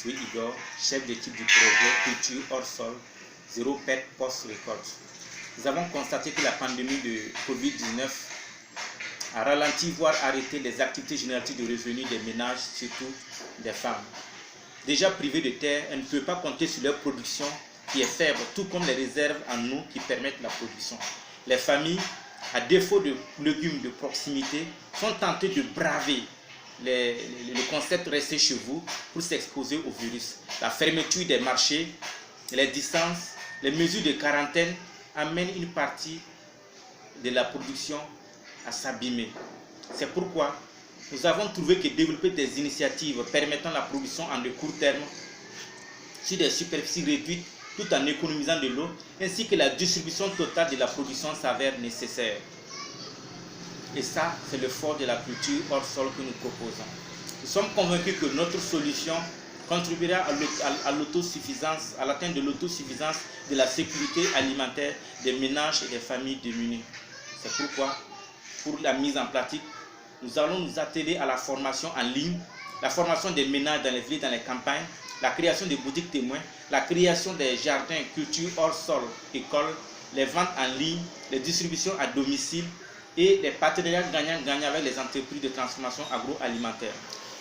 Boussoué Igor, chef d'équipe du projet Culture hors sol, zéro perte post-récolte. Nous avons constaté que la pandémie de Covid-19 a ralenti, voire arrêté les activités génératives de revenus des ménages, surtout des femmes. Déjà privées de terre, elles ne peuvent pas compter sur leur production qui est faible, tout comme les réserves en eau qui permettent la production. Les familles, à défaut de légumes de proximité, sont tentées de braver le concept rester chez vous pour s'exposer au virus. La fermeture des marchés, les distances, les mesures de quarantaine amènent une partie de la production à s'abîmer. C'est pourquoi nous avons trouvé que développer des initiatives permettant la production en de court terme sur des superficies réduites tout en économisant de l'eau, ainsi que la distribution totale de la production s'avère nécessaire. Et ça, c'est le fort de la culture hors sol que nous proposons. Nous sommes convaincus que notre solution contribuera à l'autosuffisance, à l'atteinte de l'autosuffisance de la sécurité alimentaire des ménages et des familles démunies. C'est pourquoi, pour la mise en pratique, nous allons nous atteler à la formation en ligne, la formation des ménages dans les villes, dans les campagnes, la création des boutiques témoins, la création des jardins, culture hors sol, écoles, les ventes en ligne, les distributions à domicile et les partenariats gagnant-gagnant avec les entreprises de transformation agroalimentaire.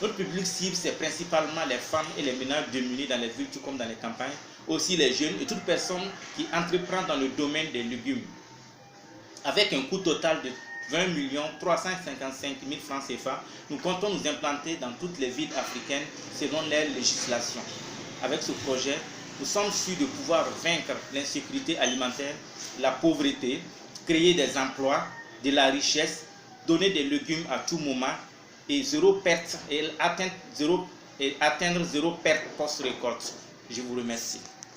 Notre public cible, c'est principalement les femmes et les ménages démunis dans les villes tout comme dans les campagnes, aussi les jeunes et toute personne qui entreprend dans le domaine des légumes. Avec un coût total de 20 355 000 francs CFA, nous comptons nous implanter dans toutes les villes africaines selon les législations. Avec ce projet, nous sommes sûrs de pouvoir vaincre l'insécurité alimentaire, la pauvreté, créer des emplois, de la richesse, donner des légumes à tout moment et zéro perte et atteindre zéro perte post-récolte. Je vous remercie.